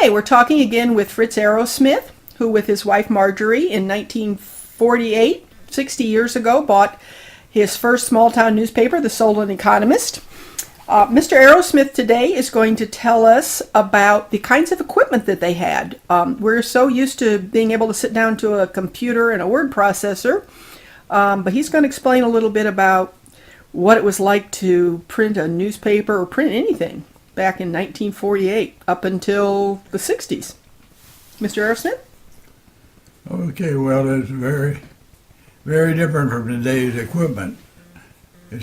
Okay, we're talking again with Fritz Arrowsmith, who with his wife Marjorie in 1948, 60 years ago, bought his first small-town newspaper, the Solon Economist. Mr. Arrowsmith today is going to tell us about the kinds of equipment that they had. We're so used to being able to sit down to a computer and a word processor, but he's going to explain a little bit about what it was like to print a newspaper or print anything back in 1948 up until the 60s. Mr. Arrowsmith? Okay, well, it's very, very different from today's equipment. I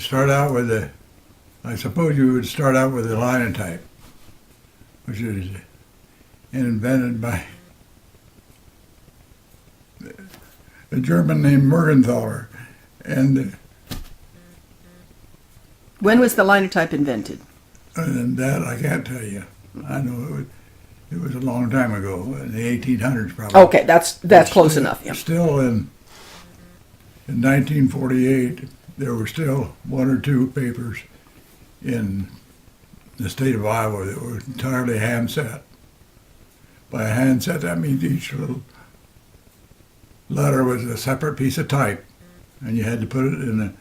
suppose you would start out with the linotype, which is invented by a German named Mergenthaler. And when was the linotype invented? And that I can't tell you. I know it was a long time ago, in the 1800s probably. Okay, that's close enough. Yeah. Still in 1948, there were still one or two papers in the state of Iowa that were entirely handset. By a handset, that means each little letter was a separate piece of type, and you had to put it in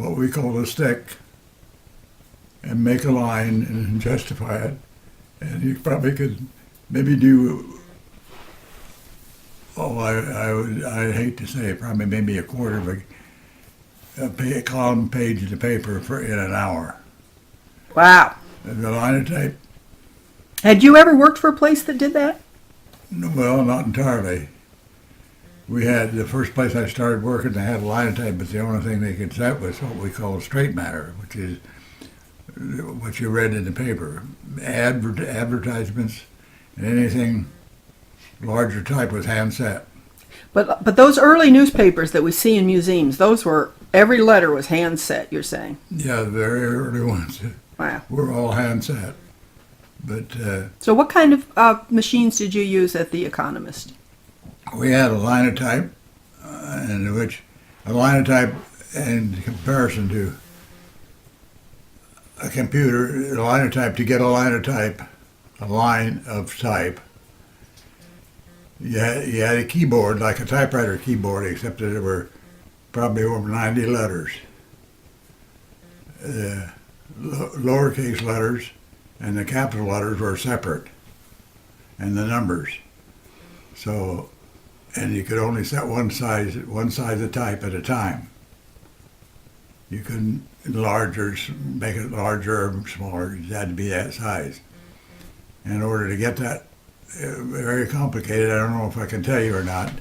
what we call a stick, and make a line and justify it. And you probably could maybe do, I hate to say it, probably maybe a quarter of a column page of the paper in an hour. Wow. And the linotype. Had you ever worked for a place that did that? Well, not entirely. We had, the first place I started working, they had a linotype, but the only thing they could set was what we call straight matter, which is what you read in the paper. Advertisements and anything larger type was hand set. But those early newspapers that we see in museums, those were, every letter was hand set, you're saying? Yeah, the very early ones. Wow. Were all hand set. But so what kind of machines did you use at The Economist? We had a linotype, in which a linotype, in comparison to a computer, a linotype, to get a linotype, a line of type, you had a keyboard, like a typewriter keyboard, except that there were probably over 90 letters. Lowercase letters and the capital letters were separate, and the numbers. So, and you could only set one size of type at a time. You couldn't make it larger or smaller. It had to be that size. In order to get that, very complicated. I don't know if I can tell you or not.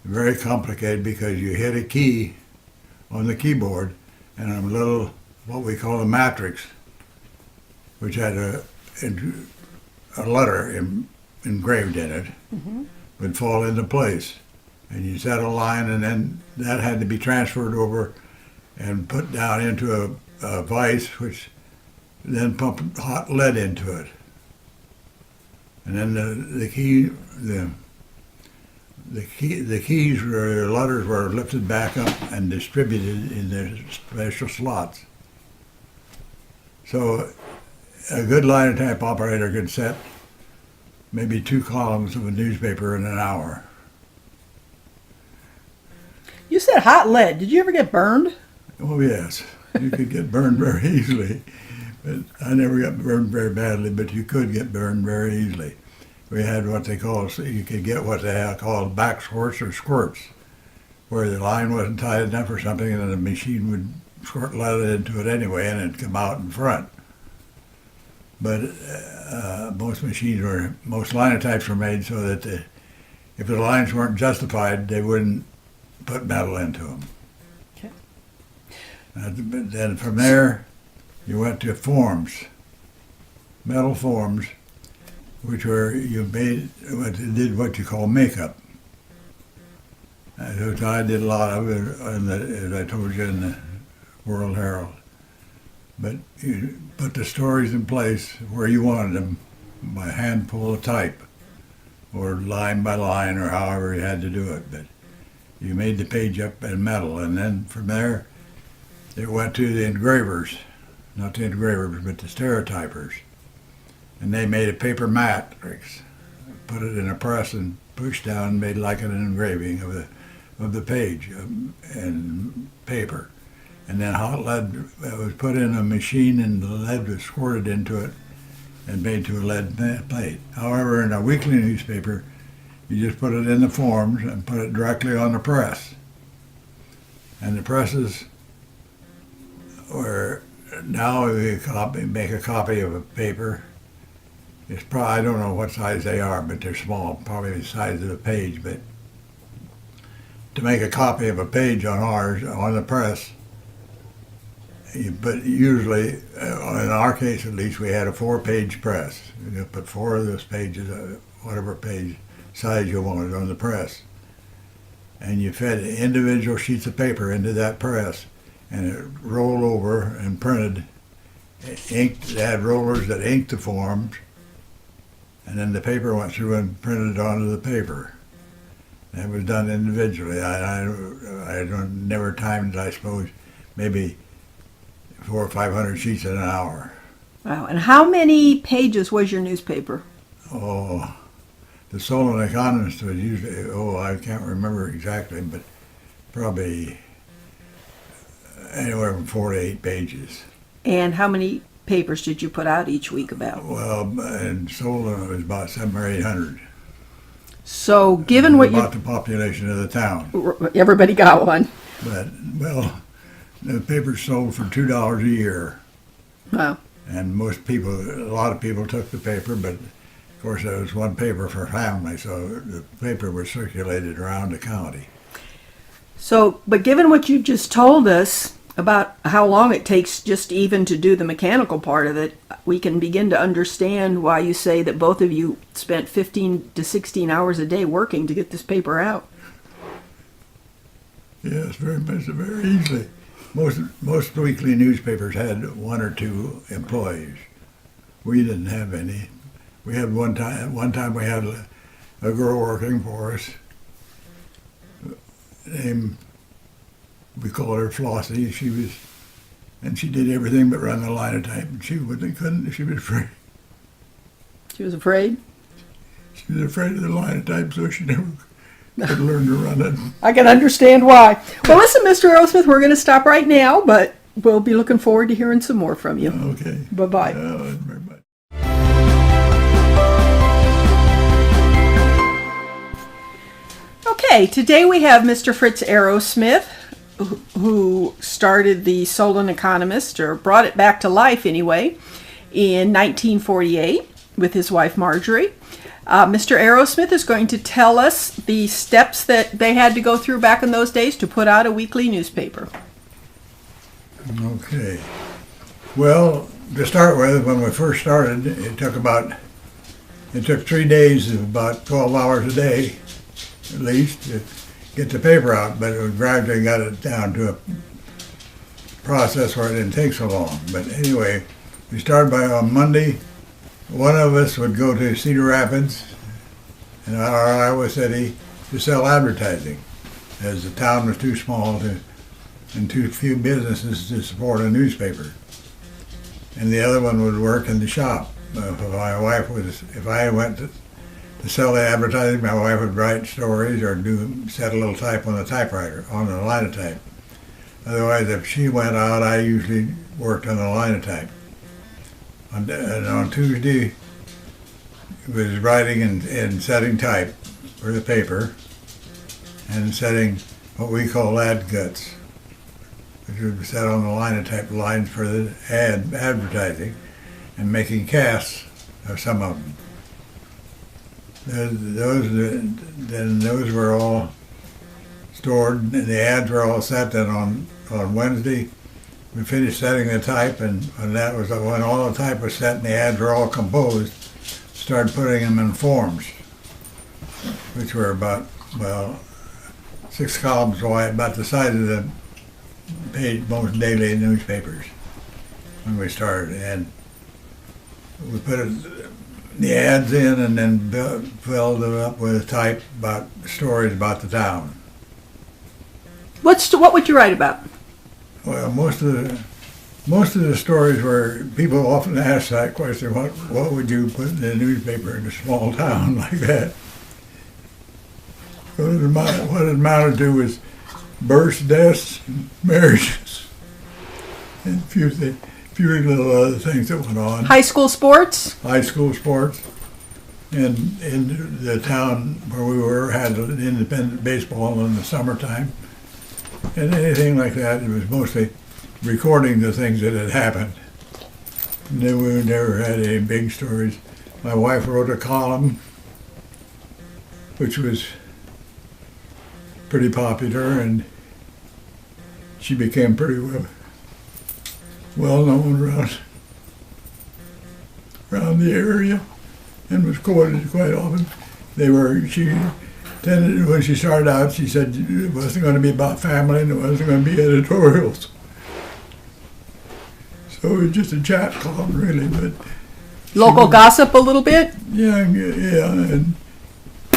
Very complicated because you hit a key on the keyboard, and a little, what we call a matrix, which had a letter engraved in it, would fall into place. And you set a line, and then that had to be transferred over and put down into a vise, which then pumped hot lead into it. And then the keys or letters were lifted back up and distributed in their special slots. So a good linotype operator could set maybe 2 columns of a newspaper in an hour. You said hot lead. Did you ever get burned? Oh yes, you could get burned very easily. But I never got burned very badly, but you could get burned very easily. We had what they call, you could get what they called back squirts or squirts, where the line wasn't tight enough or something, and then the machine would squirt lead into it anyway, and it'd come out in front. But most linotypes were made so that if the lines weren't justified, they wouldn't put metal into them. Okay. Then from there, you went to forms, metal forms, which were, did what you call makeup. Which I did a lot of it, as I told you, in the World Herald. But you put the stories in place where you wanted them by handful of type, or line by line, or however you had to do it. But you made the page up in metal, and then from there, it went to the engravers, not the engravers, but the stereotypers. and they made a paper matrix, put it in a press and pushed down, made like an engraving of the page and paper. And then hot lead was put in a machine, and the lead was squirted into it and made to a lead plate. However, in a weekly newspaper, you just put it in the forms and put it directly on the press. And the presses were, now we make a copy of a paper. It's probably, I don't know what size they are, but they're small, probably the size of a page. But to make a copy of a page on ours, on the press, but usually, in our case at least, we had a 4-page press. You put 4 of those pages, whatever page size you wanted, on the press. And you fed individual sheets of paper into that press, and it rolled over and printed, inked. They had rollers that inked the forms, and then the paper went through and printed onto the paper. And it was done individually. I don't, never timed it, I suppose, maybe 400 or 500 sheets in an hour. Wow. And how many pages was your newspaper? Oh, the Soul and Economist was usually, I can't remember exactly, but probably anywhere from 4 to 8 pages. And how many papers did you put out each week about? Well, in Soul it was about 700 or 800. So given what about the population of the town. Everybody got one. But, well, the paper sold for $2 a year. Wow. And a lot of people took the paper, but of course there was one paper for family, so the paper was circulated around the county. So, but given what you just told us about how long it takes just even to do the mechanical part of it, we can begin to understand why you say that both of you spent 15 to 16 hours a day working to get this paper out. Yes, very easily. Most weekly newspapers had 1 or 2 employees. We didn't have any. We had one time we had a girl working for us. We called her Flossie. She did everything but run the linotype. And she was afraid. She was afraid? She was afraid of the linotype, so she never could learn to run it. I can understand why. Well, listen, Mr. Arrowsmith, we're going to stop right now, but we'll be looking forward to hearing some more from you. Okay. Bye-bye. Very much. Okay, today we have Mr. Fritz Arrowsmith, who started the Soul and Economist, or brought it back to life anyway, in 1948 with his wife Marjorie. Mr. Arrowsmith is going to tell us the steps that they had to go through back in those days to put out a weekly newspaper. Okay. Well, to start with, when we first started, it took 3 days of about 12 hours a day, at least, to get the paper out, but we gradually got it down to a process where it didn't take so long. But anyway, we started on Monday. One of us would go to Cedar Rapids in Iowa City to sell advertising, as the town was too small and too few businesses to support a newspaper. And the other one would work in the shop. If I went to sell the advertising, my wife would write stories or set a little type on the typewriter, on the linotype. Otherwise, if she went out, I usually worked on the linotype. And on Tuesday, it was writing and setting type for the paper, and setting what we call ad guts, which would be set on the linotype lines for the advertising, and making casts of some of them. Those were all stored, and the ads were all set. Then on Wednesday, we finished setting the type, and that was when all the type was set and the ads were all composed. Started putting them in forms, which were about 6 columns wide, about the size of the page most daily newspapers when we started. And we put the ads in, and then filled it up with type about stories about the town. What would you write about? Well, most of most of the stories were, people often ask that question, what would you put in a newspaper in a small town like that? What it amounted to was births, deaths, marriages, and a few little other things that went on. High school sports? High school sports. And in the town where we were had an independent baseball in the summertime. And anything like that, it was mostly recording the things that had happened. And then we never had any big stories. My wife wrote a column, which was pretty popular, and she became pretty well known around the area, and was quoted quite often. She tended, when she started out, she said it wasn't going to be about family and it wasn't going to be editorials. So it was just a chat column, really. But Local gossip a little bit? Yeah, and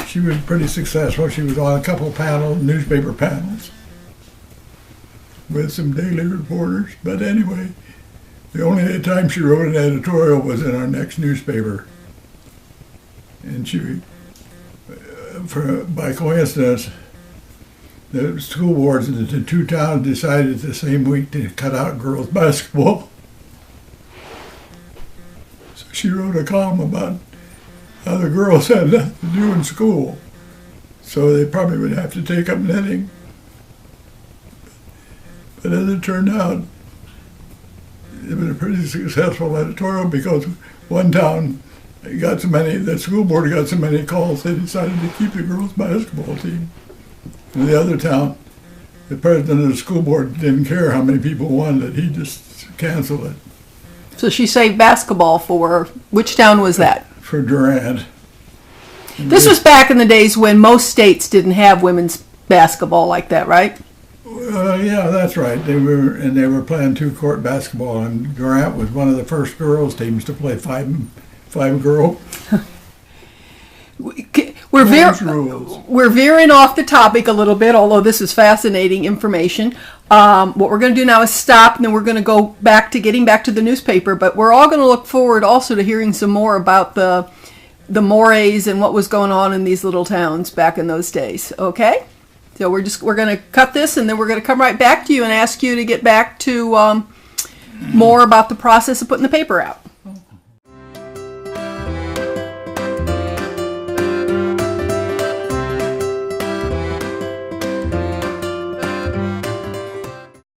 she was pretty successful. She was on a couple newspaper panels with some daily reporters. But anyway, the only time she wrote an editorial was in our next newspaper. And by coincidence, the school boards in the two towns decided the same week to cut out girls' basketball. So she wrote a column about how the girls had nothing to do in school, so they probably would have to take up knitting. But as it turned out, it was a pretty successful editorial because one town the school board got so many calls, they decided to keep the girls' basketball team. In the other town, the president of the school board didn't care how many people wanted it, he just canceled it. So she saved basketball for, which town was that? For Durant. This was back in the days when most states didn't have women's basketball like that, right? Yeah, that's right. They were playing two-court basketball, and Durant was one of the first girls teams to play five-girl. We're veering off the topic a little bit, although this is fascinating information. What we're going to do now is stop, and then we're going to go back to getting back to the newspaper. But we're all going to look forward also to hearing some more about the mores and what was going on in these little towns back in those days. Okay, so we're going to cut this, and then we're going to come right back to you and ask you to get back to more about the process of putting the paper out.